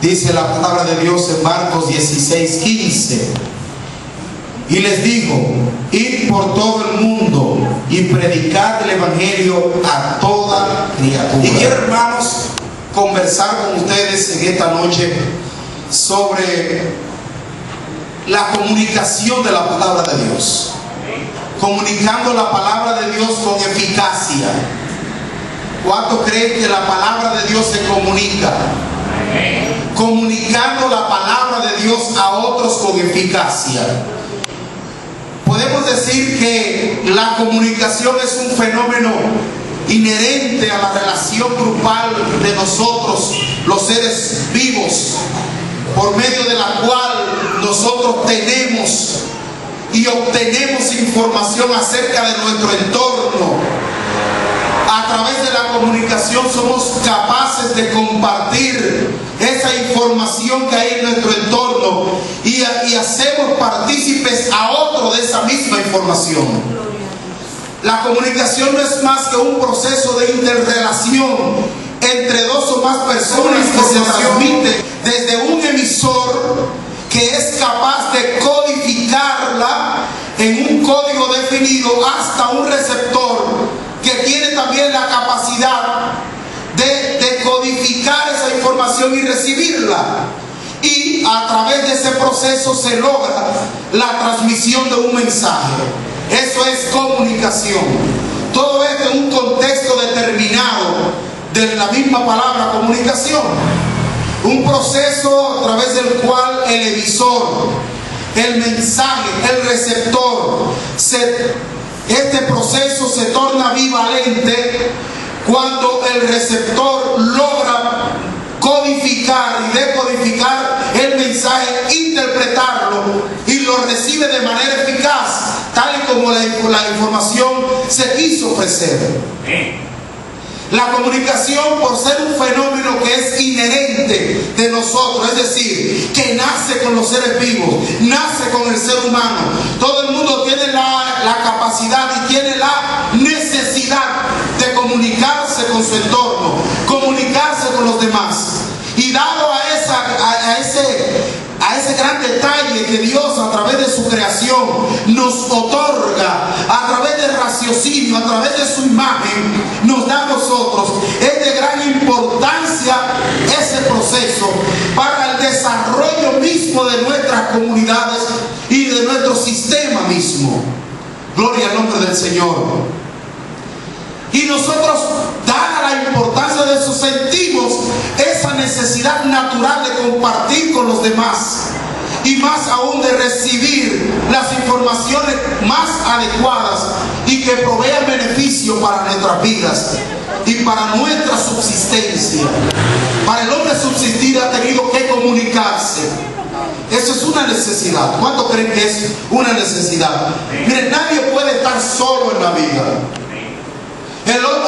Dice la palabra de Dios en Marcos 16:15. Y les dijo: id por todo el mundo y predicad el evangelio a toda criatura. Y quiero, hermanos, conversar con ustedes en esta noche sobre la comunicación de la palabra de Dios. Comunicando la palabra de Dios con eficacia. ¿Cuánto creen que la palabra de Dios se comunica? Comunicando la palabra de Dios a otros con eficacia. Podemos decir que la comunicación es un fenómeno inherente a la relación grupal de nosotros, los seres vivos, por medio de la cual nosotros tenemos y obtenemos información acerca de nuestro entorno. A través de la comunicación somos capaces de compartir esa información que hay en nuestro entorno y hacemos partícipes a otro de esa misma información. La comunicación no es más que un proceso de interrelación entre dos o más personas que se transmite desde un emisor que es capaz de codificarla en un código definido hasta un receptor que tiene también la capacidad de codificar esa información y recibirla. Y a través de ese proceso se logra la transmisión de un mensaje. Eso es comunicación. Todo esto en un contexto determinado de la misma palabra comunicación. Un proceso a través del cual el emisor, el mensaje, el receptor, este proceso se torna bivalente cuando el receptor logra codificar y decodificar el mensaje, interpretarlo y lo recibe de manera eficaz, tal y como la información se quiso ofrecer. La comunicación, por ser un fenómeno que es inherente de nosotros, es decir, que nace con los seres vivos, nace con el ser humano. Todo el mundo tiene la capacidad y tiene la necesidad de comunicarse con su entorno, comunicarse con los demás. Y dado a ese gran detalle que Dios a través de su creación nos otorga, a través del raciocinio, a través de su imagen, nos da a nosotros, es de gran importancia ese proceso para el desarrollo mismo de nuestras comunidades y de nuestro sistema mismo. Gloria al nombre del Señor. Y nosotros, dada la importancia de eso, sentimos esa necesidad natural de compartir con los demás y más aún de recibir las informaciones más adecuadas y que provean beneficio para nuestras vidas y para nuestra subsistencia. Para el hombre subsistir ha tenido que comunicarse. Eso es una necesidad. ¿Cuánto creen que es una necesidad? Miren, nadie puede estar solo en la vida.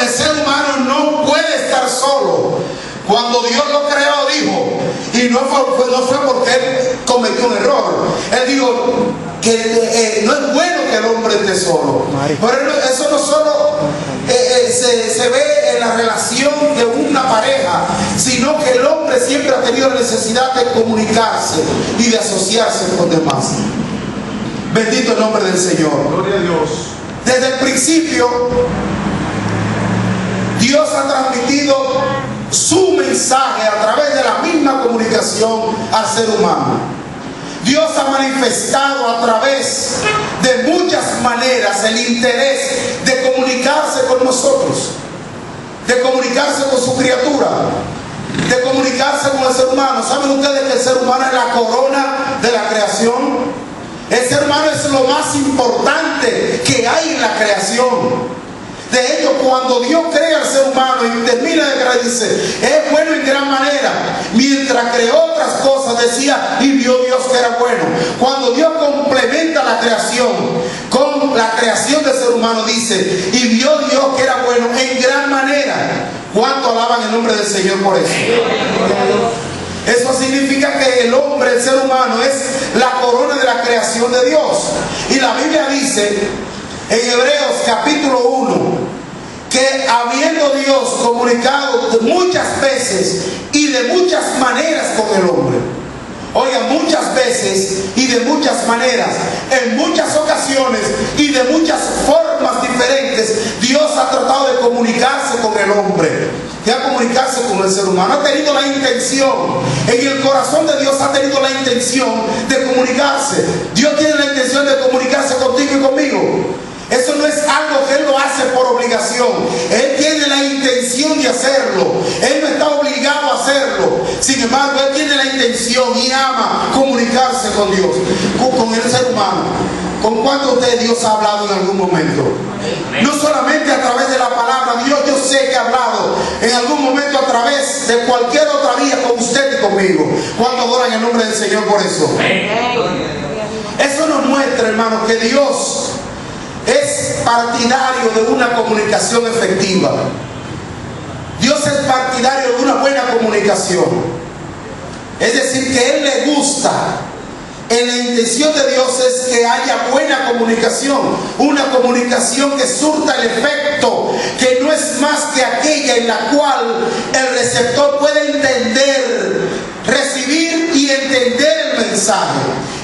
El ser humano no puede estar solo. Cuando Dios lo creó, dijo, y no fue porque él cometió un error. Él dijo que no es bueno que el hombre esté solo. Pero eso no solo se ve en la relación de una pareja, sino que el hombre siempre ha tenido la necesidad de comunicarse y de asociarse con los demás. Bendito el nombre del Señor. Gloria a Dios. Desde el principio, Dios ha transmitido su mensaje a través de la misma comunicación al ser humano. Dios ha manifestado a través de muchas maneras el interés de comunicarse con nosotros, de comunicarse con su criatura, de comunicarse con el ser humano. ¿Saben ustedes que el ser humano es la corona de la creación? El ser humano es lo más importante que hay en la creación. De hecho, cuando Dios crea al ser humano y termina de crear, dice, es bueno en gran manera. Mientras creó otras cosas, decía, y vio Dios que era bueno. Cuando Dios complementa la creación con la creación del ser humano, dice, y vio Dios que era bueno en gran manera. ¿Cuánto alaban el nombre del Señor por eso? Eso significa que el hombre, el ser humano, es la corona de la creación de Dios. Y la Biblia dice en Hebreos capítulo 1 que que habiendo Dios comunicado muchas veces y de muchas maneras con el hombre, oiga, muchas veces y de muchas maneras, en muchas ocasiones y de muchas formas diferentes, Dios ha tratado de comunicarse con el hombre, de comunicarse con el ser humano. Ha tenido la intención, en el corazón de Dios ha tenido la intención de comunicarse. Dios tiene la intención de comunicarse contigo y conmigo. Eso no es algo que Él lo hace por obligación. Él tiene la intención de hacerlo. Él no está obligado a hacerlo. Sin embargo, Él tiene la intención y ama comunicarse con Dios, con el ser humano. ¿Con cuántos de ustedes Dios ha hablado en algún momento? No solamente a través de la palabra. Dios, yo sé que ha hablado en algún momento a través de cualquier otra vía con usted y conmigo. ¿Cuántos adoran el nombre del Señor por eso? Eso nos muestra, hermanos, que Dios es partidario de una comunicación efectiva. Dios es partidario de una buena comunicación. Es decir, que a Él le gusta. En la intención de Dios es que haya buena comunicación, una comunicación que surta el efecto, que no es más que aquella en la cual el receptor puede entender, recibir y entender el mensaje.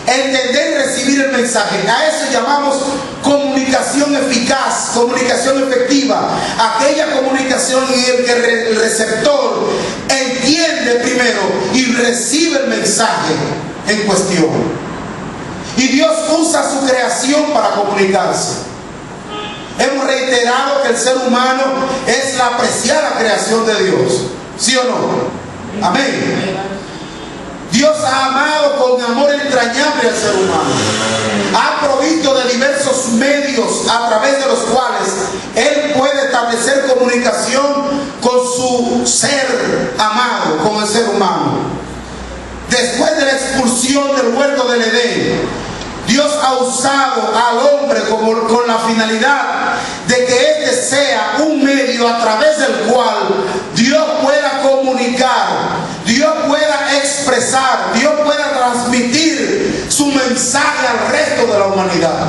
Entender y recibir el mensaje. A eso llamamos comunicación eficaz, comunicación efectiva. Aquella comunicación en que el receptor entiende primero y recibe el mensaje en cuestión. Y Dios usa su creación para comunicarse. Hemos reiterado que el ser humano es la apreciada creación de Dios. ¿Sí o no? Amén. Dios ha amado con amor entrañable al ser humano. Ha provisto de diversos medios a través de los cuales Él puede establecer comunicación con su ser amado, con el ser humano. Después de la expulsión del huerto del Edén, Dios ha usado al hombre con la finalidad de que éste sea un medio a través del cual Dios pueda comunicar, Dios pueda expresar, Dios pueda transmitir su mensaje al resto de la humanidad.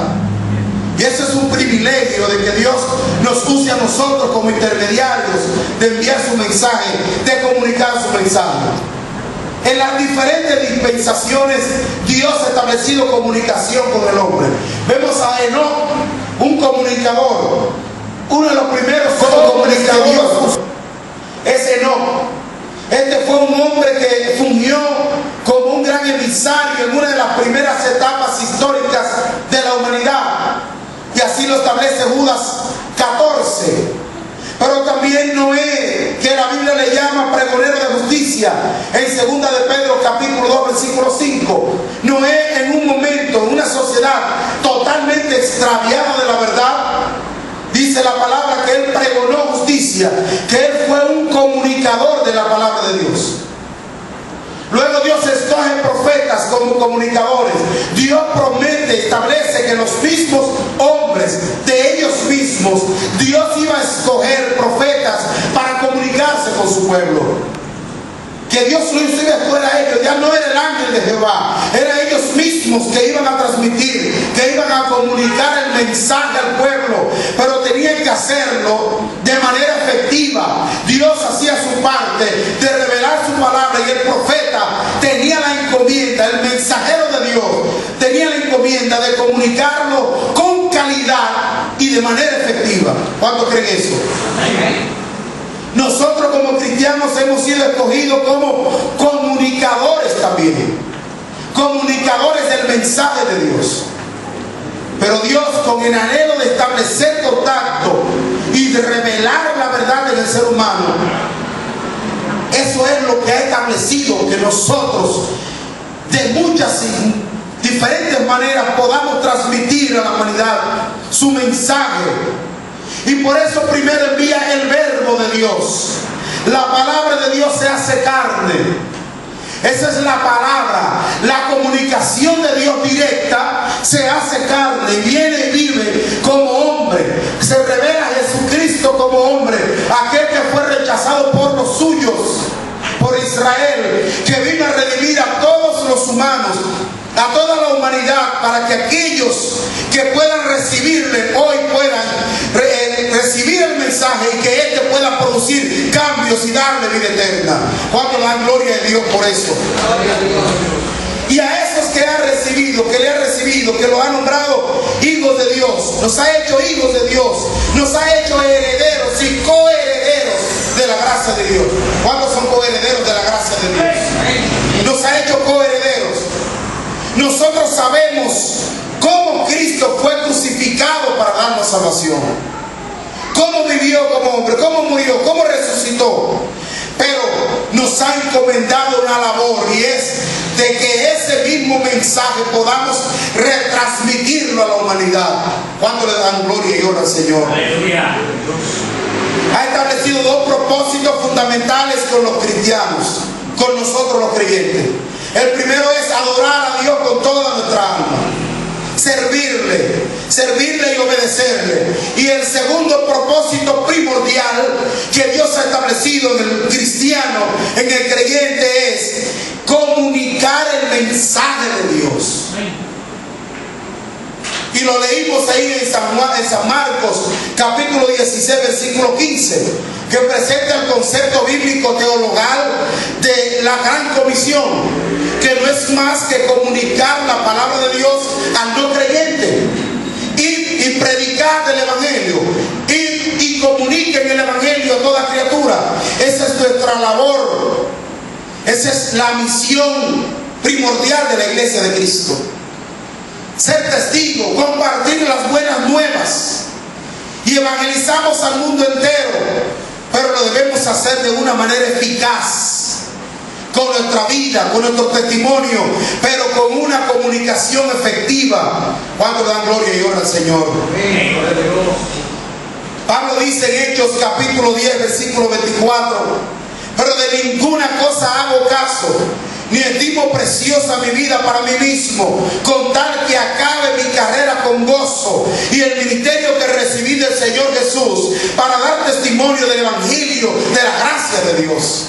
Y eso es un privilegio de que Dios nos use a nosotros como intermediarios de enviar su mensaje, de comunicar su mensaje. En las diferentes dispensaciones Dios ha establecido comunicación con el hombre. Vemos a Enoc, un comunicador, uno de los primeros comunicadores es Enoc. Este fue un hombre que fungió como un gran emisario en una de las primeras etapas históricas de la humanidad, y así lo establece Judas 14. Pero también Noé, que la Biblia le llama pregonero de justicia, en 2 de Pedro capítulo 2 versículo 5. Noé, en un momento, en una sociedad totalmente extraviada de la verdad, dice la palabra que él pregonó justicia, que él fue un comunicador de la palabra de Dios. Luego Dios escoge profetas como comunicadores. Dios promete, establece que los mismos hombres de ellos mismos, Dios iba a escoger profetas para comunicarse con su pueblo. Que Dios lo iba a escoger a ellos. Ya no era el ángel de Jehová, eran ellos mismos que iban a transmitir, que iban a comunicar el mensaje al pueblo, pero tenían que hacerlo de manera efectiva. Dios hacía su parte de revelar su palabra, y el profeta tenía la encomienda, el mensajero de Dios tenía la encomienda de comunicarlo con calidad y de manera efectiva. ¿Cuántos creen eso? Nosotros como cristianos hemos sido escogidos como comunicadores también, comunicadores del mensaje de Dios. Pero Dios, con el anhelo de establecer contacto y de revelar la verdad en el ser humano, eso es lo que ha establecido que nosotros de muchas y diferentes maneras podamos transmitir a la humanidad su mensaje. Y por eso primero envía el verbo de Dios. La palabra de Dios se hace carne. Esa es la palabra. La comunicación de Dios directa se hace carne, viene y vive como hombre. Se revela Jesucristo como hombre, aquel que fue rechazado por los suyos, por Israel, que vino a redimir a todos los humanos, a toda la humanidad, para que aquellos que puedan recibirle hoy puedan recibir el mensaje, y que producir cambios y darle vida eterna. ¿Cuánto dan gloria a Dios por eso? Y a esos que ha recibido, que le ha recibido, que lo ha nombrado hijos de Dios, nos ha hecho hijos de Dios, nos ha hecho herederos y coherederos de la gracia de Dios. ¿Cuántos son coherederos de la gracia de Dios? Nos ha hecho coherederos. Nosotros sabemos cómo Cristo fue crucificado para darnos salvación, cómo vivió como hombre, cómo murió, cómo resucitó. Pero nos ha encomendado una labor, y es de que ese mismo mensaje podamos retransmitirlo a la humanidad. ¿Cuánto le dan gloria y honra al Señor? Aleluya. Ha establecido dos propósitos fundamentales con los cristianos, con nosotros los creyentes. El primero es adorar a Dios con toda nuestra alma, servirle y obedecerle. Y el segundo propósito primordial que Dios ha establecido en el cristiano, en el creyente, es comunicar el mensaje de Dios. Y lo leímos ahí en San Marcos, capítulo 16, versículo 15, que presenta el concepto bíblico teologal de la gran comisión, que no es más que comunicar la palabra de Dios al no creyente. Y predicar del Evangelio. Y comuniquen el Evangelio a toda criatura. Esa es nuestra labor. Esa es la misión primordial de la iglesia de Cristo. Ser testigo, compartir las buenas nuevas. Y evangelizamos al mundo entero. Pero lo debemos hacer de una manera eficaz, con nuestra vida, con nuestro testimonio, pero con una comunicación efectiva. ¿Cuánto dan gloria y honra al Señor? Pablo dice en Hechos capítulo 10, versículo 24: pero de ninguna cosa hago caso, ni estimo preciosa mi vida para mí mismo, con tal que acabe mi carrera con gozo y el ministerio que recibí del Señor Jesús, para dar testimonio del Evangelio de la gracia de Dios.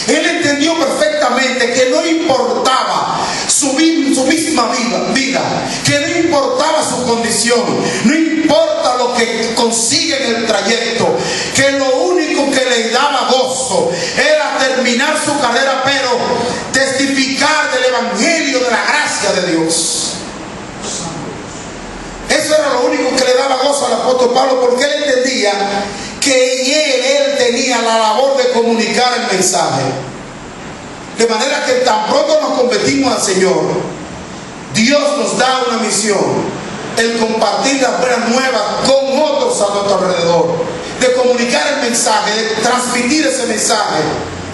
Él entendió perfectamente que no importaba su misma vida, que no importaba su condición, no importa lo que consigue en el trayecto, que lo único que le daba gozo era terminar su carrera, pero testificar del Evangelio de la gracia de Dios. Eso era lo único que le daba gozo al apóstol Pablo, porque él entendía que en él tenía la labor de comunicar el mensaje. De manera que tan pronto nos convertimos al Señor, Dios nos da una misión: el compartir las buenas nuevas con otros a nuestro alrededor, de comunicar el mensaje, de transmitir ese mensaje.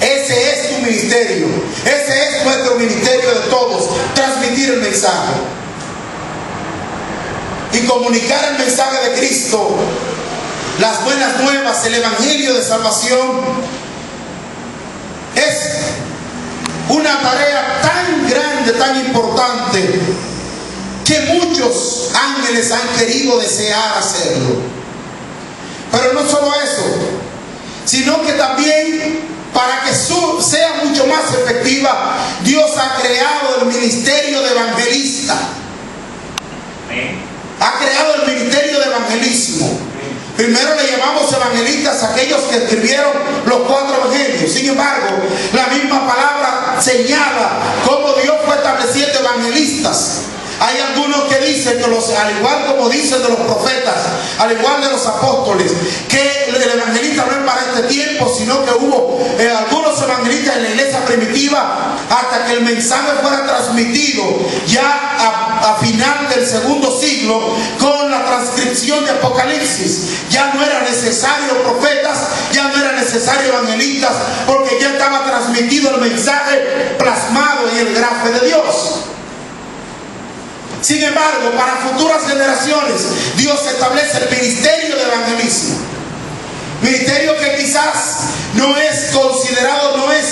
Ese es tu ministerio, ese es nuestro ministerio de todos, transmitir el mensaje y comunicar el mensaje de Cristo, las buenas nuevas, el Evangelio de salvación. Es una tarea tan grande, tan importante, que muchos ángeles han querido desear hacerlo. Pero no solo eso, sino que también, para que sea mucho más efectiva, Dios ha creado el ministerio de evangelista. Ha creado el ministerio de evangelismo. Primero le llamamos evangelistas a aquellos que escribieron los 4 evangelios. Sin embargo, la misma palabra señala cómo Dios fue estableciendo evangelistas. Hay algunos que dicen que al igual como dicen de los profetas, al igual de los apóstoles, que el evangelista no es para este tiempo, sino que hubo algunos evangelistas en la iglesia primitiva hasta que el mensaje fuera transmitido ya a final del 2.º siglo, con la transcripción de Apocalipsis. Ya no eran necesarios profetas, ya no eran necesarios evangelistas, porque ya estaba transmitido el mensaje plasmado en el grafe de Dios. Sin embargo, para futuras generaciones, Dios establece el ministerio de evangelismo. Ministerio que quizás no es considerado, no es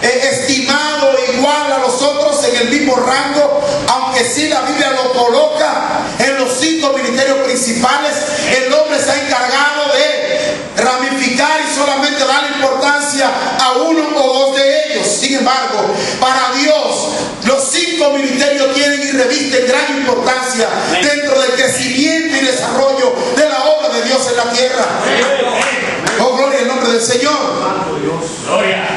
estimado igual a los otros en el mismo rango, aunque sí la Biblia lo coloca en los 5 ministerios principales. El hombre se ha encargado de ramificar y solamente dar importancia a uno o 2 de ellos. Sin embargo, para Dios, los 5 ministerios tienen y revisten gran importancia dentro del crecimiento y desarrollo de la obra de Dios en la tierra. Oh, gloria al nombre del del Señor.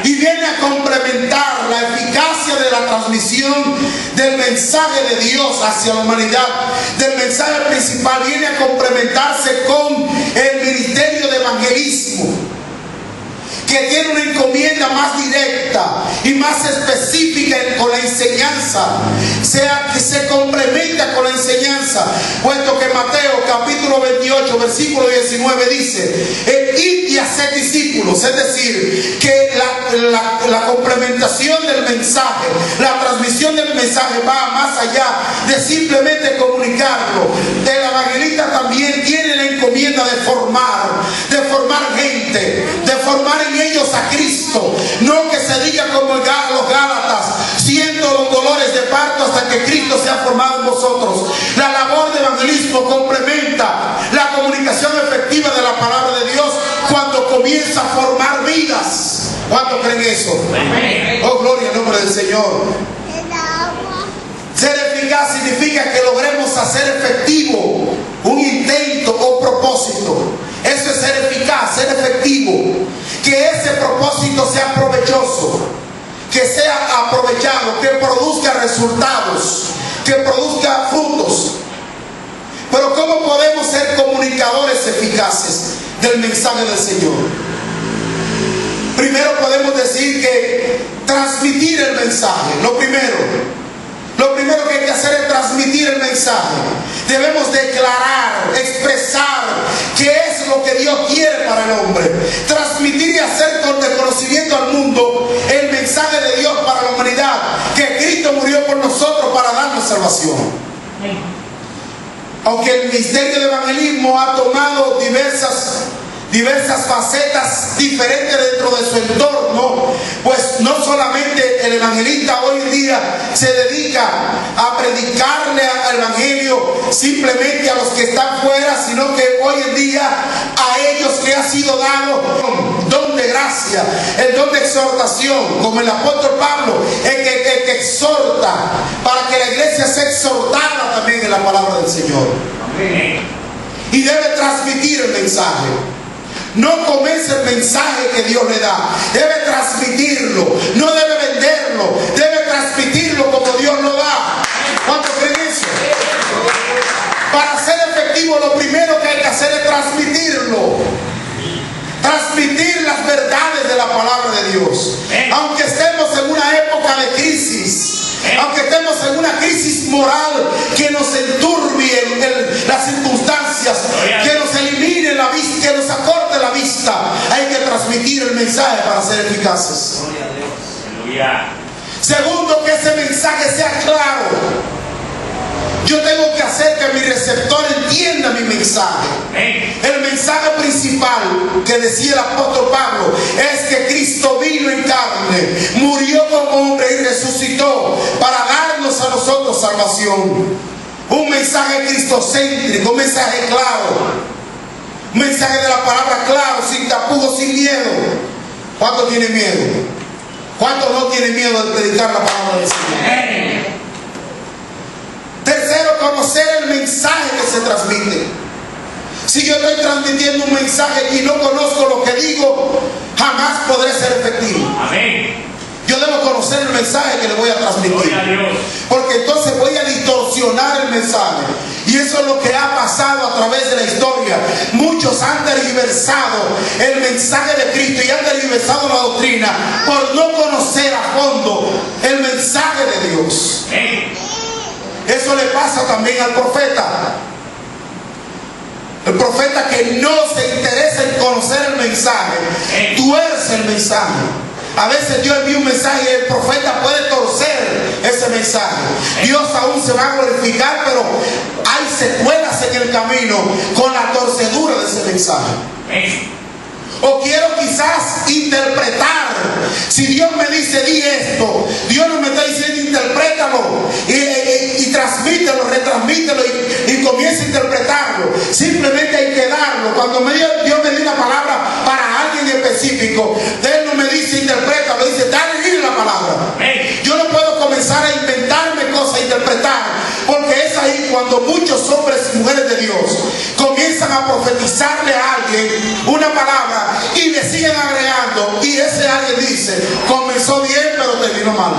Y viene a complementar la eficacia de la transmisión del mensaje de Dios hacia la humanidad, del mensaje principal. Viene a complementarse con el ministerio de evangelismo, que tiene una encomienda más directa y más específica con la enseñanza, que se complementa con la enseñanza, puesto que Mateo capítulo 28 versículo 19 dice: id y haced discípulos. Es decir, que la complementación del mensaje, la transmisión del mensaje va más allá de simplemente comunicarlo. El evangelista también tiene la encomienda de formar gente, de formar en ellos a Cristo. No que se diga como los Gálatas: siendo los dolores de parto hasta que Cristo sea formado en vosotros. La labor de evangelismo complementa la comunicación efectiva de la palabra de Dios cuando comienza a formar vidas. ¿Cuántos creen eso? Oh, gloria al nombre del Señor. Ser eficaz significa que logremos hacer efectivo un intento o propósito. Eso es ser eficaz, ser efectivo. Que ese propósito sea provechoso, que sea aprovechado, que produzca resultados, que produzca frutos. Pero ¿cómo podemos ser comunicadores eficaces del mensaje del Señor? Primero podemos decir que transmitir el mensaje. Lo primero que hay que hacer es transmitir el mensaje. Debemos declarar, expresar qué es lo que Dios quiere para el hombre. Transmitir y hacer con reconocimiento al mundo el mensaje de Dios para la humanidad, que Cristo murió por nosotros para darnos salvación. Aunque el ministerio de evangelismo ha tomado diversas facetas diferentes dentro de su entorno, pues no solamente el evangelista hoy en día se dedica a predicarle al evangelio simplemente a los que están fuera, sino que hoy en día a ellos que ha sido dado don de gracia, el don de exhortación, como el apóstol Pablo, el que exhorta, para que la iglesia sea exhortada también en la palabra del Señor. Y debe transmitir el mensaje. No comerse el mensaje que Dios le da. Debe transmitirlo. No debe venderlo. Debe transmitirlo como Dios lo da. ¿Cuántos creen eso? Para ser efectivo, lo primero que hay que hacer es transmitirlo. Transmitir las verdades de la palabra de Dios. Aunque estemos en una época de crisis, aunque estemos en una crisis moral que nos enturbie las circunstancias, que nos elimine la vista, que nos acorte la vista, hay que transmitir el mensaje para ser eficaces. Segundo, que ese mensaje sea claro. Yo tengo que hacer que mi receptor entienda mi mensaje. El mensaje principal que decía el apóstol Pablo es que Cristo vino en carne, murió como hombre y resucitó para darnos a nosotros salvación. Un mensaje cristocéntrico, un mensaje claro, un mensaje de la palabra claro, sin tapujos, sin miedo. ¿Cuántos tienen miedo? ¿Cuántos no tienen miedo de predicar la palabra del Señor? Tercero, conocer el mensaje que se transmite. Si yo estoy transmitiendo un mensaje y no conozco lo que digo, jamás podré ser efectivo. Amén. Yo debo conocer el mensaje que le voy a transmitir, porque entonces voy a distorsionar el mensaje. Y eso es lo que ha pasado a través de la historia. Muchos han tergiversado el mensaje de Cristo y han tergiversado la doctrina por no conocer a fondo el mensaje de Dios. Eso le pasa también al profeta. El profeta que no se interesa en conocer el mensaje, tuerce el mensaje. A veces Dios envía un mensaje y el profeta puede torcer ese mensaje. Dios aún se va a glorificar, pero hay secuelas en el camino con la torcedura de ese mensaje. O quiero quizás interpretar. Si Dios me dice di esto, Dios no me está diciendo interprétalo y transmítelo, retransmítelo y comienza a interpretarlo. Simplemente hay que darlo. Cuando Dios me dio una palabra para alguien específico, Él no me dice interprétalo, dice dale ir la palabra. Yo no puedo comenzar a inventarme cosas, a interpretar, porque es ahí cuando muchos hombres y mujeres de Dios comienzan a profetizarle a alguien una palabra y decir siguen agregando y ese alguien dice, comenzó bien pero terminó mal.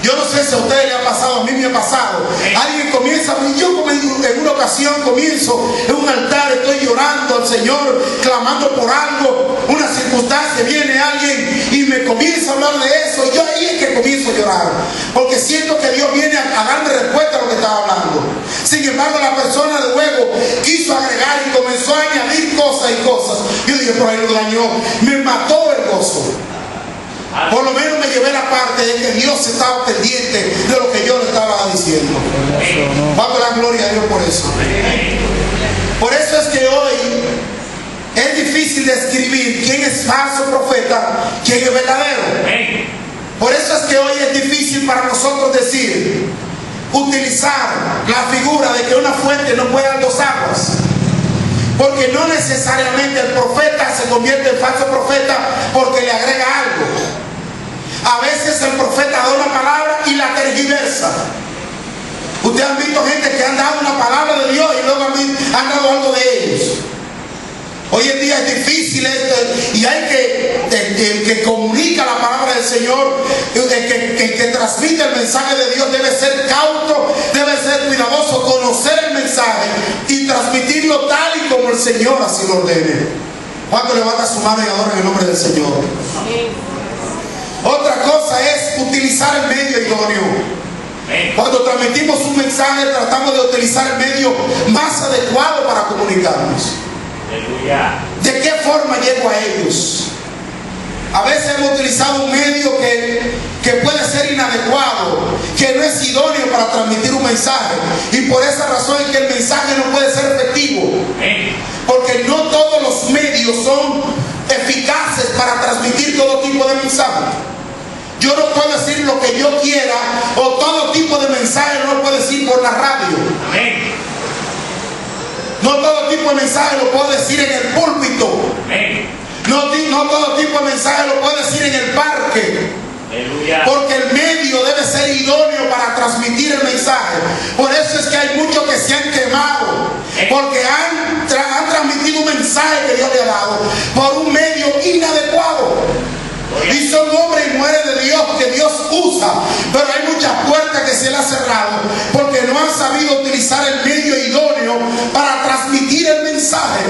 Yo no sé si a ustedes les ha pasado, a mí me ha pasado. Alguien comienza, yo en una ocasión comienzo en un altar, estoy llorando al Señor, clamando por algo, una circunstancia, viene alguien y me comienza a hablar de eso, y yo ahí es que comienzo a llorar, porque siento que Dios viene a darme respuesta a lo que estaba hablando. Sin embargo, la persona de luego quiso agregar y comenzó a añadir cosas y cosas. Yo dije, pero ahí lo dañó, me mató el gozo. Por lo menos me llevé la parte de que Dios estaba pendiente de lo que yo le estaba diciendo. Vamos a dar gloria a Dios por eso. Por eso es que hoy es difícil describir quién es falso profeta, quién es verdadero. Por eso es que hoy es difícil para nosotros decir, utilizar la figura de que una fuente no puede dar dos aguas. Porque no necesariamente el profeta se convierte en falso profeta porque le agrega algo. A veces el profeta da una palabra y la tergiversa. Ustedes han visto gente que han dado una palabra de Dios y luego han dado algo de ellos. Hoy en día es difícil esto, y hay el que comunica la palabra del Señor, el que transmite el mensaje de Dios debe ser cauto, debe ser cuidadoso, conocer el mensaje y transmitirlo tal y como el Señor así lo ordene. ¿Cuánto levanta su mano y adora en el nombre del Señor? Otra cosa es utilizar el medio idóneo. Cuando transmitimos un mensaje tratamos de utilizar el medio más adecuado para comunicarnos. ¿De qué forma llego a ellos? A veces hemos utilizado un medio que puede ser inadecuado, que no es idóneo para transmitir un mensaje, y por esa razón es que el mensaje no puede ser efectivo, porque no todos los medios son eficaces para transmitir todo tipo de mensaje. Yo no puedo decir lo que yo quiera, o todo tipo de mensaje no lo puedo decir por la radio. No todo tipo de mensaje lo puedo decir en el púlpito. No todo tipo de mensaje lo puedo decir en el parque. Porque el medio debe ser idóneo para transmitir el mensaje. Por eso es que hay muchos que se han quemado, porque han transmitido un mensaje que Dios le ha dado por un medio inadecuado. Y son hombres y mujeres de Dios que Dios usa, pero hay muchas puertas que se le han cerrado porque no han sabido utilizar el medio idóneo para transmitir el mensaje.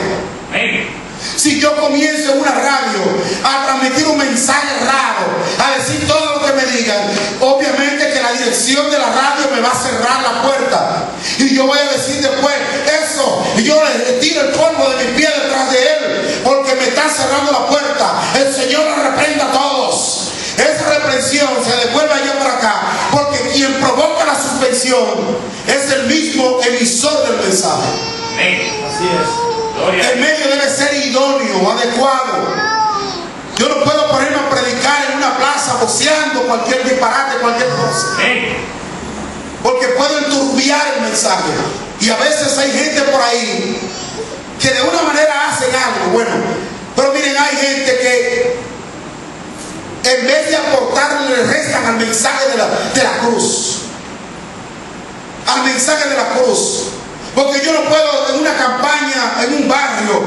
Si yo comienzo en una radio a transmitir un mensaje raro, a decir todo lo que me digan, obviamente que la dirección de la radio me va a cerrar la puerta, y yo voy a decir después eso, y yo le retiro el polvo de mi pie detrás de él porque me está cerrando la puerta. El Señor nos reprenda a todos. Esa reprensión se devuelve allá para acá, porque quien provoca la suspensión es el mismo emisor del mensaje. Así es. El medio debe ser idóneo, adecuado. Yo no puedo ponerme a predicar en una plaza voceando cualquier disparate, cualquier cosa, porque puedo enturbiar el mensaje. Y a veces hay gente por ahí que de una manera hacen algo bueno, pero miren, hay gente que en vez de aportarle le restan al mensaje de la cruz, al mensaje de la cruz. Porque yo no puedo en una campaña, en un barrio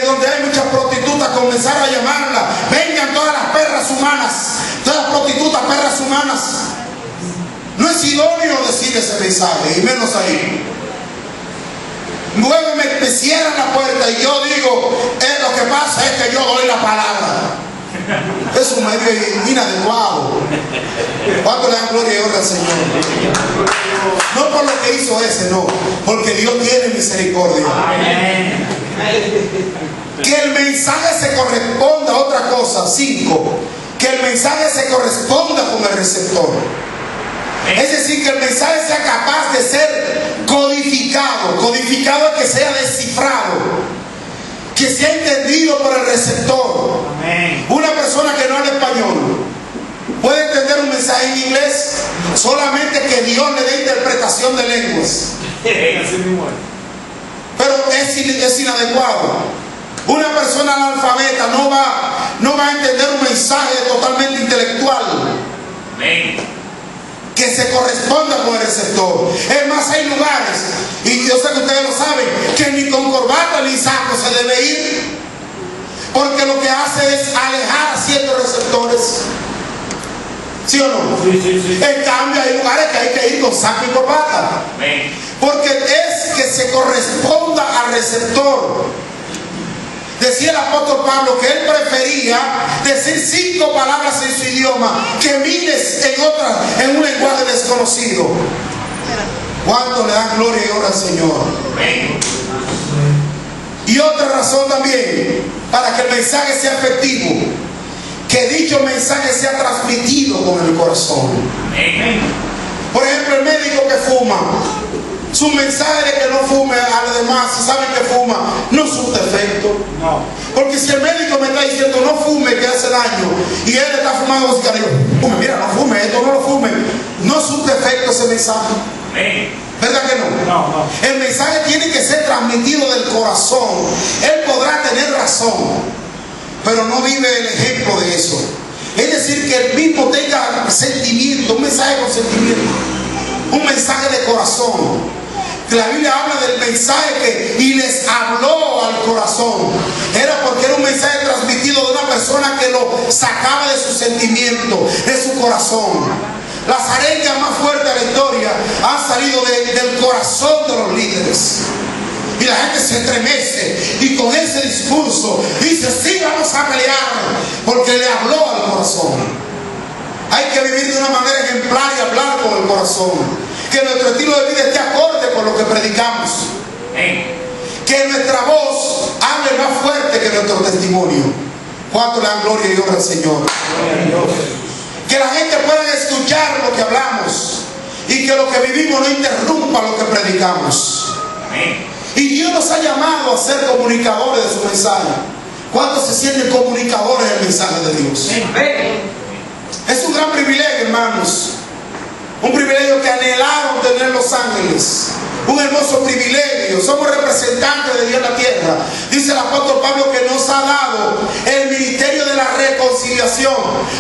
donde hay muchas prostitutas, comenzar a llamarlas, vengan todas las perras humanas, todas las prostitutas perras humanas. No es idóneo decir ese mensaje, y menos ahí. Luego me cierran la puerta y yo digo, lo que pasa es que yo doy la palabra. Es un medio inadecuado. ¿Cuánto le dan gloria y honra al Señor? No por lo que hizo ese, no, porque Dios tiene misericordia. Amén. Que el mensaje se corresponda a otra cosa. 5. Que el mensaje se corresponda con el receptor. Es decir, que el mensaje sea capaz de ser codificado. Codificado es que sea descifrado, que sea entendido por el receptor. Amén. Una persona que no habla español puede entender un mensaje en inglés, solamente que Dios le dé interpretación de lenguas. Pero es inadecuado. Una persona analfabeta no va a entender un mensaje totalmente intelectual. Amén. Que se corresponda con el receptor. Es más, hay lugares, y yo sé que ustedes lo saben, que ni con corbata ni saco se debe ir. porque lo que hace es alejar a ciertos receptores. ¿Sí o no? Sí. En cambio, hay lugares que hay que ir con saco y corbata. Porque es que se corresponda al receptor. Decía el apóstol Pablo que él prefería decir 5 palabras en su idioma que miles en un lenguaje desconocido. ¿Cuánto le dan gloria y honra al Señor? Y otra razón también, para que el mensaje sea efectivo, que dicho mensaje sea transmitido con el corazón. Por ejemplo, el médico que fuma, su mensaje de que no fume a los demás, si saben que fuma, no surte efecto. No. Porque si el médico me está diciendo no fume, que hace daño, y él está fumando cigarrillo, mira, no fume, esto no lo fume, no surte efecto ese mensaje. ¿Verdad que no? No. El mensaje tiene que ser transmitido del corazón. Él podrá tener razón, pero no vive el ejemplo de eso. Es decir, que él mismo tenga sentimiento, un mensaje con sentimiento, un mensaje de corazón. La Biblia habla del mensaje que y les habló al corazón. Era porque era un mensaje transmitido de una persona que lo sacaba de su sentimiento, de su corazón. Las arengas más fuertes de la historia han salido del corazón de los líderes. Y la gente se estremece y con ese discurso dice, sí, vamos a pelear, porque le habló al corazón. Hay que vivir de una manera ejemplar y hablar con el corazón. Que nuestro estilo de vida esté acorde con lo que predicamos. Que nuestra voz hable más fuerte que nuestro testimonio. ¿Cuánto le dan gloria y honra al Señor? Que la gente pueda escuchar lo que hablamos y que lo que vivimos no interrumpa lo que predicamos. Y Dios nos ha llamado a ser comunicadores de su mensaje. ¿Cuántos se sienten comunicadores del mensaje de Dios? Es un gran privilegio, hermanos. Un privilegio que anhelaron tener los ángeles. Un hermoso privilegio. Somos representantes de Dios en la tierra. Dice el apóstol Pablo que nos ha dado el ministerio de la reconciliación.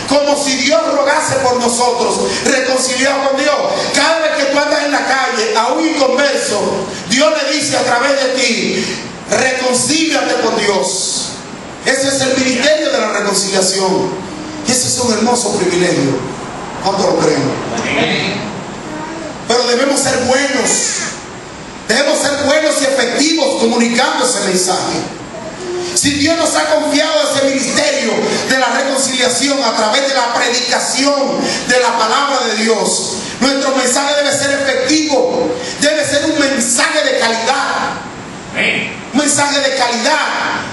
Como si Dios rogase por nosotros. Reconciliados con Dios. Cada vez que tú andas en la calle, a un inconverso, Dios le dice a través de ti, reconcíliate con Dios. Ese es el ministerio de la reconciliación. Y ese es un hermoso privilegio. ¿Cuánto lo creen? Pero debemos ser buenos. Debemos ser buenos y efectivos comunicando ese mensaje. Si Dios nos ha confiado ese ministerio de la reconciliación a través de la predicación de la palabra de Dios, nuestro mensaje debe ser efectivo. Debe ser un mensaje de calidad. Un mensaje de calidad.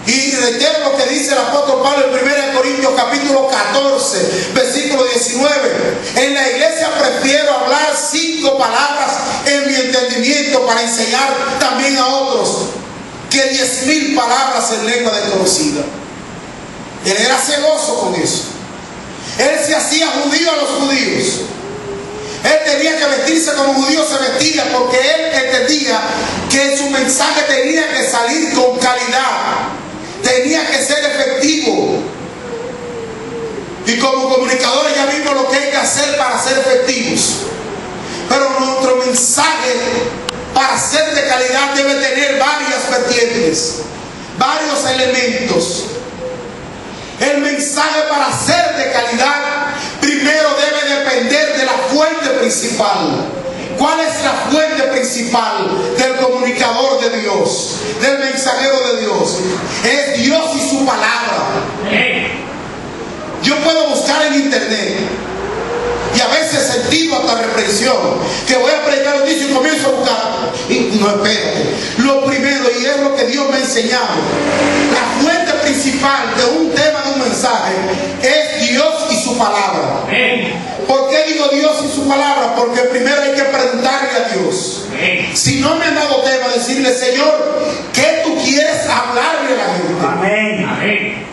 Y reitero lo que dice el apóstol Pablo en 1 Corintios capítulo 14, versículo 19. En la iglesia prefiero hablar 5 palabras en mi entendimiento para enseñar también a otros que 10,000 palabras en lengua desconocida. Él era celoso con eso. Él se hacía judío a los judíos. Él tenía que vestirse como judío se vestía porque él entendía que su mensaje tenía que salir con calidad. Tenía que ser efectivo. Y como comunicadores ya vimos lo que hay que hacer para ser efectivos. Pero nuestro mensaje para ser de calidad debe tener varias vertientes, varios elementos. El mensaje para ser de calidad primero debe depender de la fuente principal. ¿Cuál es la fuente principal del comunicador de Dios, del mensajero de Dios? Es Dios y su palabra. Yo puedo buscar en internet y a veces sentido hasta reprensión, que voy a predicar un dicho y comienzo a buscar. Y no, espérate. Lo primero, y es lo que Dios me ha enseñado, la fuente principal de un tema, de un mensaje, es Dios y su palabra. ¿Por qué digo Dios y su palabra? Porque primero hay que preguntarle a Dios. Si no me han dado tema, decirle, Señor, ¿qué tú quieres hablarle a la gente? Amén.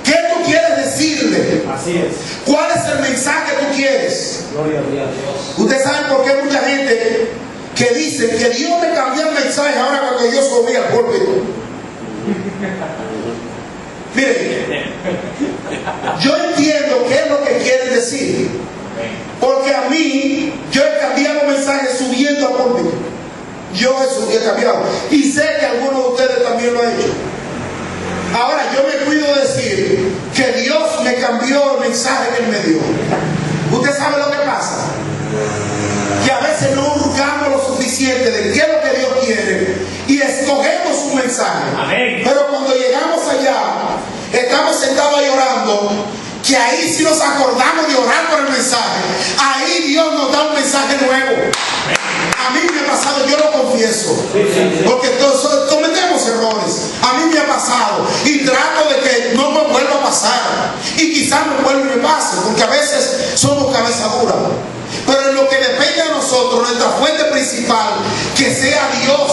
¿Qué tú quieres decirle? Así es. ¿Cuál es el mensaje que tú quieres? Gloria a Dios. Ustedes saben por qué hay mucha gente que dice que Dios me cambió el mensaje ahora cuando yo subí al púlpito. Miren, yo entiendo qué es lo que quieren decir, porque a mí, yo he cambiado mensajes subiendo al púlpito. Yo he cambiado. Y sé que algunos de ustedes también lo han hecho. de decir que Dios me cambió el mensaje que Él me dio. Usted sabe lo que pasa, que a veces no hurgamos lo suficiente de qué es lo que Dios quiere y escogemos un mensaje. Amén. Pero cuando llegamos allá, estamos sentados ahí orando, que ahí sí nos acordamos de orar por el mensaje. Ahí Dios nos da un mensaje nuevo. A mí me ha pasado, yo lo confieso, porque todos cometemos errores. A mí me ha pasado y trato de que no me vuelva a pasar. Y quizás me vuelva y me pase, porque a veces somos cabeza dura. Pero en lo que depende de nosotros, nuestra fuente principal, que sea Dios.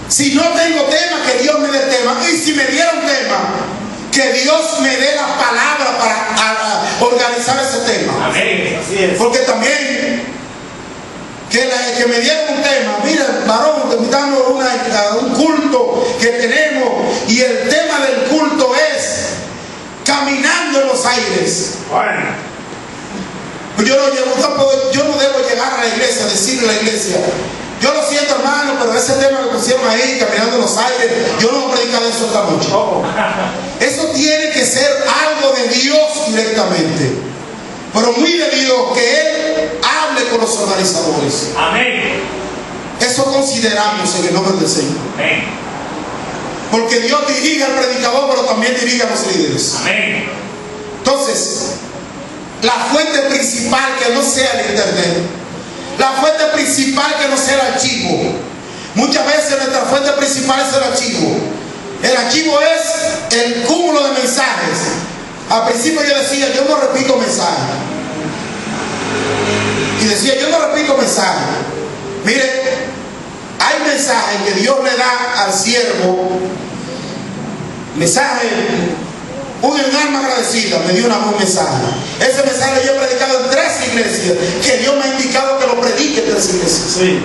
Si no tengo tema, que Dios me dé tema. Y si me diera un tema, que Dios me dé la palabra para organizar ese tema. Amén. Así es. Porque también que me dieron un tema. Mira, varón, te invitamos a un culto que tenemos, y el tema del culto es caminando en los aires. Bueno. Yo no debo llegar a la iglesia, decirle a la iglesia: yo lo siento, hermano, pero ese tema que pusieron ahí, caminando en los aires, yo no voy a predicar de eso esta noche. Eso tiene que ser algo de Dios directamente, pero muy de Dios, que Él hable con los organizadores. Amén. Eso consideramos en el nombre del Señor. Amén. Porque Dios dirige al predicador, pero también dirige a los líderes. Amén. Entonces, la fuente principal que no sea el internet, la fuente principal que no sea el archivo. Muchas veces nuestra fuente principal es el archivo. El archivo es el cúmulo de mensajes. Al principio yo decía: yo no repito mensajes. Y decía: yo no repito mensajes. Mire, hay mensajes que Dios le da al siervo. Mensaje. Un alma agradecida me dio un mensaje. Ese mensaje yo he predicado en 3 iglesias, que Dios me ha indicado que lo predique en 3 iglesias. Sí,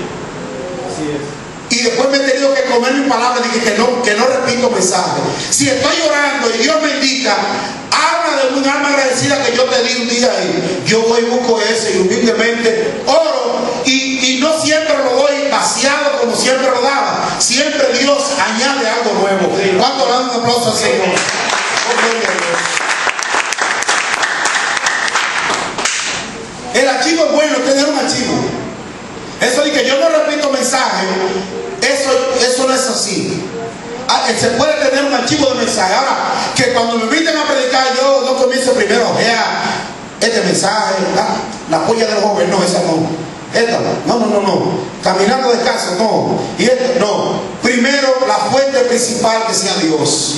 así es. Y después me he tenido que comer mi palabra y dije que no repito mensajes. Si estoy orando y Dios me indica, habla de un alma agradecida que yo te di un día, y yo voy y busco ese y humildemente oro, y no siempre lo doy vaciado como siempre lo daba. Siempre Dios añade algo nuevo. ¿Cuánto le dan un aplauso al Señor? El archivo es bueno, tener un archivo. Eso de que yo no repito mensajes, eso no es así. Se puede tener un archivo de mensajes. Ahora, que cuando me inviten a predicar, yo no comienzo primero a ojear este mensaje, la polla del joven, no, esa no. Esta no. Caminando descalzo, no. Y esta no. Primero, la fuente principal, que sea Dios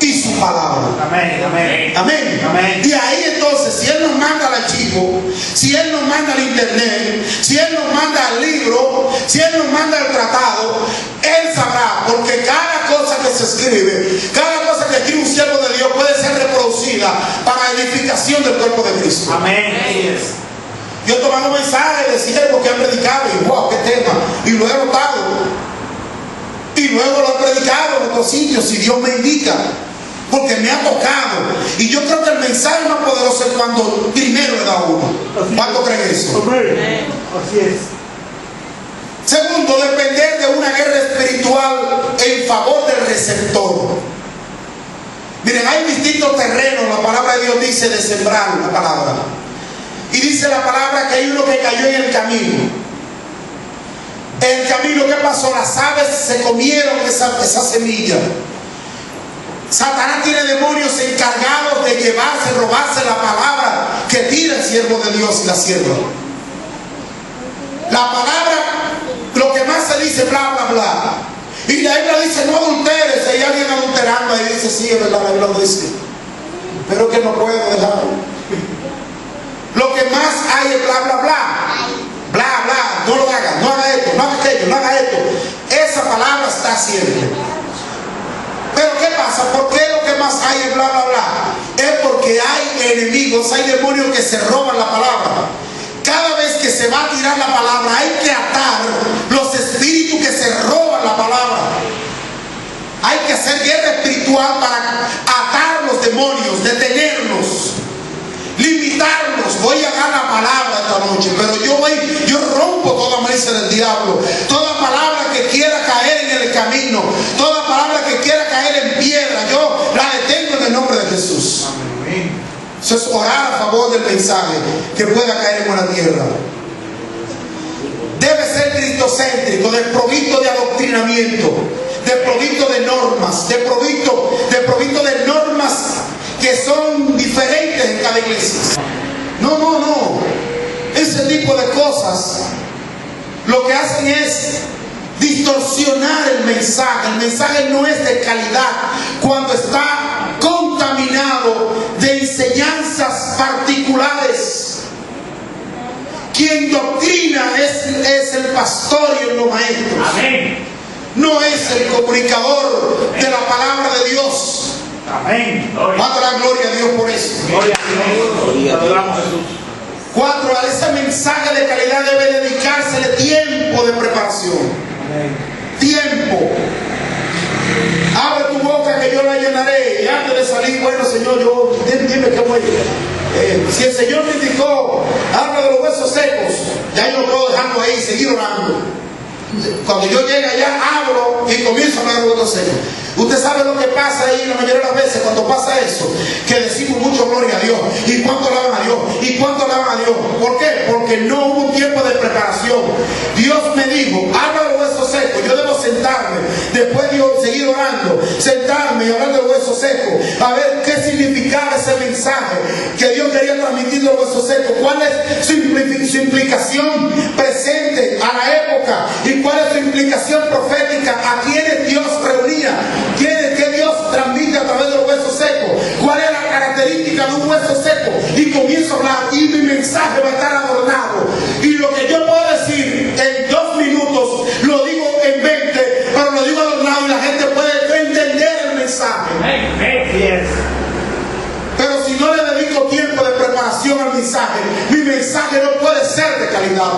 y su palabra. Amén, amén. Amén. Amén. Y ahí entonces, si Él nos manda el archivo, si Él nos manda el internet, si Él nos manda el libro, si Él nos manda el tratado, Él sabrá, porque cada cosa que se escribe, cada cosa que escribe un siervo de Dios puede ser reproducida para edificación del cuerpo de Cristo. Amén. Así es. Yo he tomado mensajes de siervos que han predicado y wow, qué tema, y lo he anotado, y luego lo he predicado en otros sitios si Dios me indica, porque me ha tocado. Y yo creo que el mensaje más poderoso es cuando primero le da a uno. ¿Cuánto creen eso? Amén. Así es. Segundo, depender de una guerra espiritual en favor del receptor. Miren, hay distintos terrenos. La palabra de Dios dice de sembrar la palabra. Y dice la palabra que hay uno que cayó en el camino. En el camino, ¿qué pasó? Las aves se comieron esa semilla. Satanás tiene demonios encargados de llevarse, robarse la palabra que tira el siervo de Dios y la sierva. La palabra, lo que más se dice, bla, bla, bla. Y la Biblia dice: no adulteres. Hay alguien adulterando ahí, dice: sí, es verdad, la Biblia lo dice, pero que no puedo dejarlo. Lo que más hay es bla, bla, bla. Bla, bla, no lo hagas, no haga esto, no haga aquello, no haga esto. Esa palabra está siempre. Pero ¿qué pasa? ¿Por qué lo que más hay es bla, bla, bla? Es porque hay enemigos, hay demonios que se roban la palabra. Cada vez que se va a tirar la palabra, hay que atar los espíritus que se roban la palabra. Hay que hacer guerra espiritual para atar los demonios, detenerlos, limitarnos. Voy a dar la palabra esta noche, pero yo rompo toda malicia del diablo, toda palabra que quiera caer en el camino, toda palabra que quiera caer en piedra, yo Eso es orar a favor del mensaje que pueda caer en buena tierra. Debe ser cristocéntrico, desprovisto de adoctrinamiento, desprovisto de normas, desprovisto de normas que son diferentes en cada iglesia. No. Ese tipo de cosas lo que hacen es distorsionar el mensaje. El mensaje no es de calidad cuando está contaminado de enseñanzas particulares. Quien doctrina es el pastor y los maestros. Amén. No es el comunicador de la palabra de Dios. Amén. Manda la gloria a Dios por eso. Gloria a Dios. Adoramos a Jesús. 4. A ese mensaje de calidad debe dedicársele tiempo de preparación. Amén. Tiempo. Abre tu boca que yo la llenaré. Y antes de salir, bueno Señor, dime qué voy. Si el Señor me indicó, habla de los huesos secos, ya yo lo puedo dejando ahí y seguir orando. Cuando yo llegue allá, abro y comienzo a hablar de los huesos secos. Usted sabe lo que pasa ahí la mayoría de las veces cuando pasa eso, que decimos mucho gloria a Dios. ¿Y cuánto alaban a Dios? ¿Y cuánto alaban a Dios? ¿Por qué? Porque no hubo un tiempo de preparación. Dios me dijo, habla de los huesos secos. Yo debo sentarme, después de seguir orando, sentarme y hablar de los huesos secos, a ver qué significaba ese mensaje que Dios quería transmitir de los huesos secos. ¿Cuál es su implicación presente a la época? ¿Y cuál es su implicación profética? ¿A quiénes Dios reunía? ¿Qué Dios transmite a través de los huesos secos? ¿Cuál es la característica de un hueso seco? Y comienzo a hablar y mi mensaje va a estar adornado. Y lo que yo puedo decir en 2 minutos, lo digo en 20, pero lo digo adornado y la gente puede entender el mensaje. Pero si no le dedico tiempo de preparación al mensaje, mi mensaje no puede ser de calidad.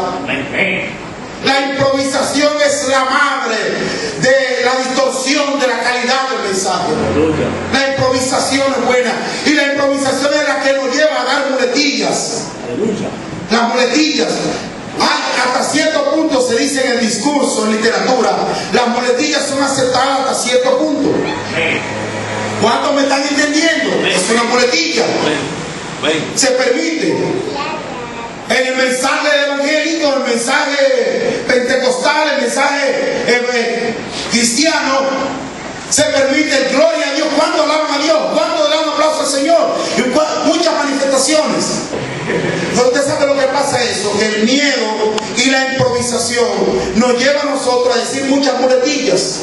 La improvisación es la madre de la distorsión de la calidad del mensaje. La improvisación es buena. Y la improvisación es la que nos lleva a dar muletillas. Las muletillas. Hasta cierto punto se dice en el discurso, en literatura, las muletillas son aceptadas hasta cierto punto. ¿Cuántos me están entendiendo? Es una muletilla. Se permite. En el mensaje evangélico, el mensaje pentecostal, el mensaje cristiano, se permite el gloria a Dios. ¿Cuándo alaban a Dios? ¿Cuándo le dan un aplauso al Señor? Muchas manifestaciones. Pero usted sabe lo que pasa eso, que el miedo y la improvisación nos lleva a nosotros a decir muchas muletillas.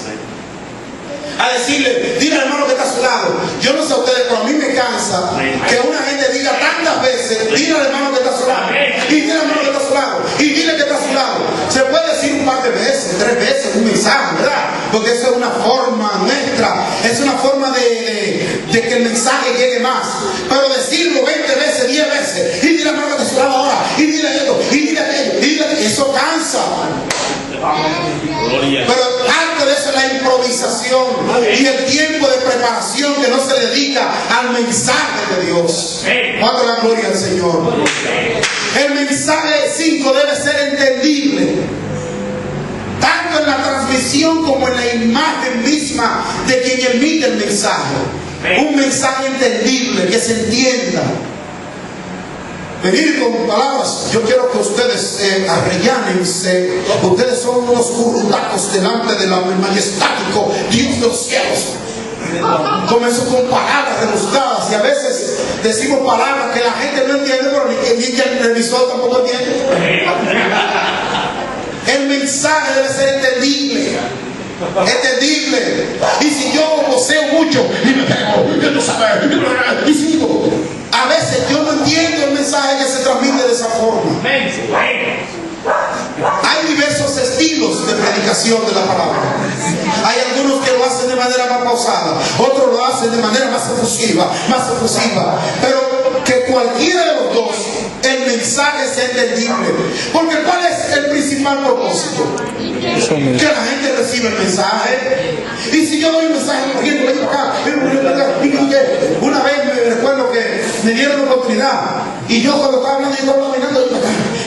A decirle, dile al hermano que está a su lado. Yo no sé a ustedes, pero a mí me cansa que una gente diga tantas veces, dile al hermano que está a su lado, y dile al hermano que está a su lado, y dile que está a su lado. Se puede decir un par de veces, 3 veces, un mensaje, ¿verdad? Porque eso es una forma nuestra, es una forma de que el mensaje llegue más. Pero decirlo 20 veces, 10 veces, y dile al hermano que está a su lado ahora, y dile esto, y dile aquello, y dile, eso cansa. Pero parte de eso es la improvisación y el tiempo de preparación que no se dedica al mensaje de Dios. Cuando la gloria al Señor. El mensaje 5 debe ser entendible, tanto en la transmisión como en la imagen misma de quien emite el mensaje. Un mensaje entendible, que se entienda. Venir con palabras, yo quiero que ustedes arrellanense. Ustedes son unos currutacos delante del majestático Dios de los cielos. Comenzó con palabras rebuscadas y a veces decimos palabras que la gente no entiende, pero ni el televisor tampoco entiende. El mensaje debe ser entendible. Y si yo voceo mucho y me pego, yo no saber, y sigo, a veces yo no entiendo el mensaje que se transmite de esa forma. Hay diversos estilos de predicación de la palabra. Hay algunos que lo hacen de manera más pausada, otros lo hacen de manera más efusiva. Pero que cualquiera de los dos, el mensaje sea entendible. Porque ¿cuál es el principal propósito? Que la gente reciba el mensaje. Y si yo doy un mensaje corriendo, vengo acá, una vez me recuerdo que me dieron la oportunidad, y yo cuando estaba hablando, yo estaba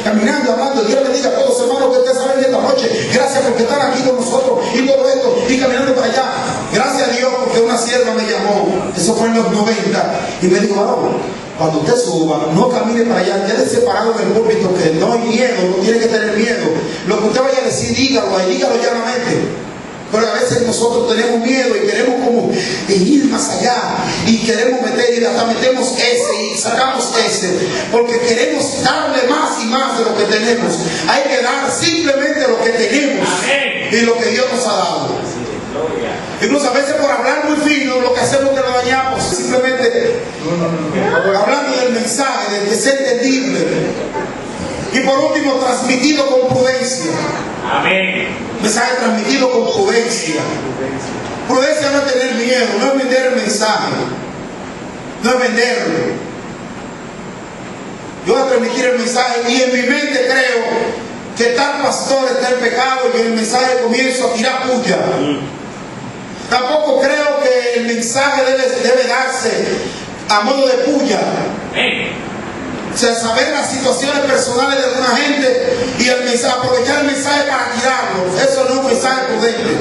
caminando, hablando, Dios le diga a todos los hermanos que ustedes saben de esta noche, gracias porque están aquí con nosotros y todo esto, y caminando para allá. Gracias a Dios porque una sierva me llamó, eso fue en los 90, y me dijo, varón, cuando usted suba, no camine para allá, quede separado en el púlpito, que no hay miedo, no tiene que tener miedo. Lo que usted vaya a decir, dígalo ahí, dígalo llanamente. Pero a veces nosotros tenemos miedo y queremos como ir más allá y queremos meter y hasta metemos ese y sacamos ese porque queremos darle más y más de lo que tenemos. Hay que dar simplemente lo que tenemos y lo que Dios nos ha dado. Incluso a veces por hablar muy fino lo que hacemos es que lo dañamos, simplemente hablando del mensaje, del que sea entendible. Y por último, transmitido con prudencia. Amén. Mensaje transmitido con prudencia. Prudencia no es tener miedo, no es vender el mensaje, no es venderlo. Yo voy a transmitir el mensaje y en mi mente creo que tal pastor está en pecado y en el mensaje comienzo a tirar puya. Tampoco creo que el mensaje debe darse a modo de puya. O sea, saber las situaciones personales de alguna gente y el mensaje, aprovechar el mensaje para tirarlo. Eso no es un mensaje prudente.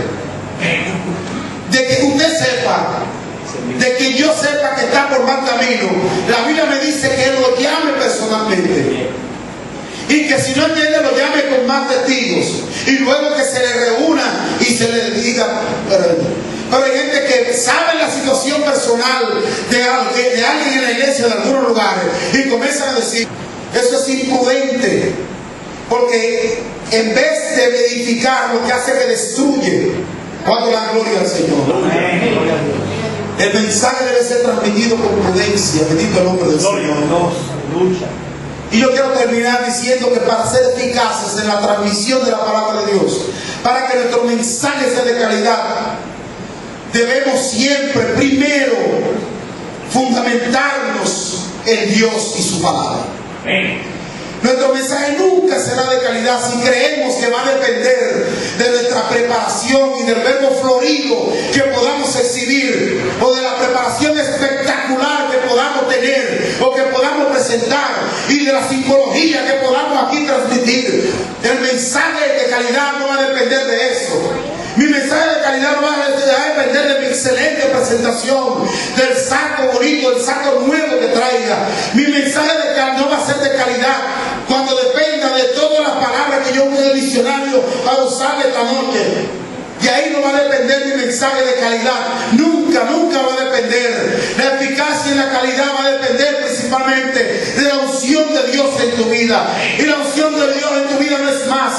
De que usted sepa, de que yo sepa que está por mal camino. La Biblia me dice que Él lo llame personalmente. Y que si no entiende lo llame con más testigos. Y luego que se le reúna y se le diga. Pero hay gente que sabe la situación personal de alguien en la iglesia, de algunos lugares, y comienzan a decir, eso es imprudente, porque en vez de edificar, lo que hace es que destruye. Cuando la gloria al Señor. El mensaje debe ser transmitido con prudencia, bendito el nombre del Señor. Y yo quiero terminar diciendo que para ser eficaces en la transmisión de la palabra de Dios, para que nuestro mensaje sea de calidad, debemos siempre, primero, fundamentarnos en Dios y su palabra. Nuestro mensaje nunca será de calidad si creemos que va a depender de nuestra preparación y del verbo florido que podamos exhibir, o de la preparación espectacular que podamos tener o que podamos presentar, y de la psicología que podamos aquí transmitir. El mensaje de calidad no va a depender de eso. Mi mensaje de calidad no va a depender de mi excelente presentación, del saco bonito, del saco nuevo que traiga. Mi mensaje de calidad no va a ser de calidad cuando dependa de todas las palabras que yo use en el diccionario para usar esta noche. Y ahí no va a depender mi mensaje de calidad. Nunca, nunca va a depender. La eficacia y la calidad va a depender principalmente de la unción de Dios en tu vida. Y la unción de Dios en tu vida no es más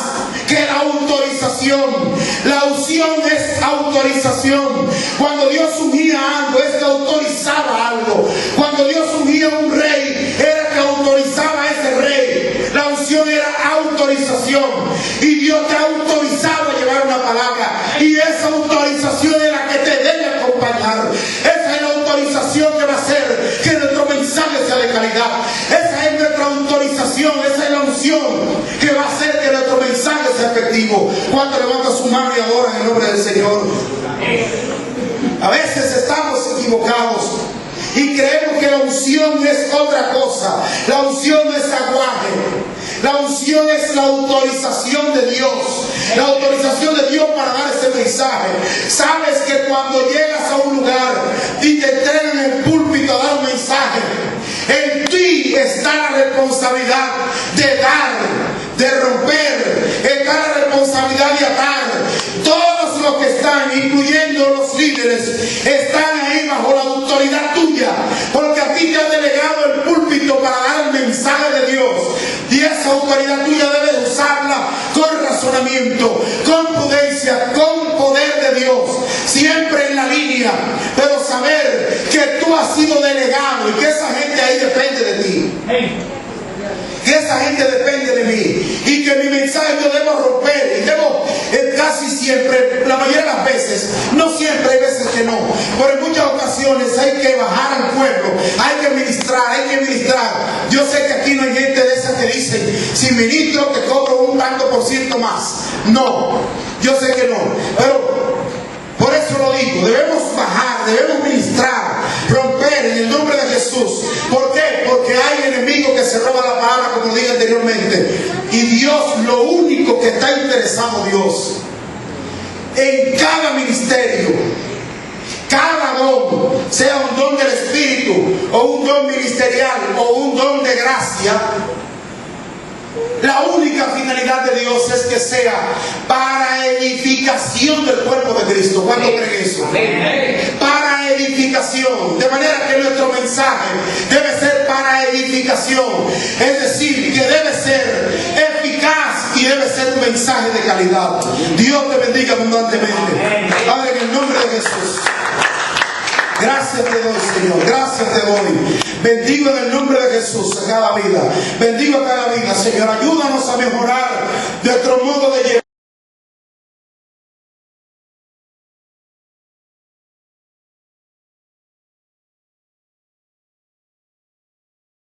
que la autorización. La unción es autorización. Cuando Dios ungía algo, es que autorizaba algo. Cuando Dios ungía a un rey, era que autorizaba a ese rey. La unción era autorización. Y Dios te ha autorizado a llevar una palabra. Y esa autorización es la que te debe acompañar. Esa es la autorización que va a hacer que nuestro mensaje sea de calidad. Esa es nuestra autorización, esa es la unción que va a hacer que nuestro mensaje sea efectivo. Cuando levanta su mano y adora en el nombre del Señor. A veces estamos equivocados y creemos que la unción es otra cosa. La unción no es aguaje. La unción es la autorización de Dios. La autorización de Dios para dar ese mensaje. Sabes que cuando llegas a un lugar y te entregan el púlpito a dar un mensaje, en ti está la responsabilidad de dar, de romper, está la responsabilidad de atar. Todos los que están, incluyendo los líderes, están ahí bajo la autoridad tuya, porque a ti te ha delegado el púlpito para dar el mensaje de Dios. Y esa autoridad tuya debes usarla con razonamiento, con prudencia, con poder de Dios, siempre en la línea, pero saber que tú has sido delegado y que esa gente ahí depende de ti. Que esa gente depende de mí y que mi mensaje yo debo romper y debo casi siempre, la mayoría de las veces, no siempre, hay veces que no, pero en muchas ocasiones hay que bajar al pueblo, hay que ministrar. Yo sé que aquí no hay gente de esas que dicen, si ministro te cobro un tanto por ciento más. No, yo sé que no, pero por eso lo digo, debemos bajar, debemos ministrar, romper en el nombre de Jesús. ¿Por qué? Porque hay enemigos que se roban la palabra, como dije anteriormente. Y Dios, lo único que está interesado Dios en cada ministerio, cada don, sea un don del Espíritu o un don ministerial o un don de gracia, la única finalidad de Dios es que sea para edificación del cuerpo de Cristo. ¿Cuánto creen eso? Para edificación. De manera que nuestro mensaje debe ser para edificación. Es decir, que debe ser eficaz y debe ser un mensaje de calidad. Dios te bendiga abundantemente. Padre, en el nombre de Jesús. Gracias te doy, Señor. Gracias te doy. Bendigo en el nombre de Jesús a cada vida. Bendigo a cada vida, Señor. Ayúdanos a mejorar nuestro modo de llevar.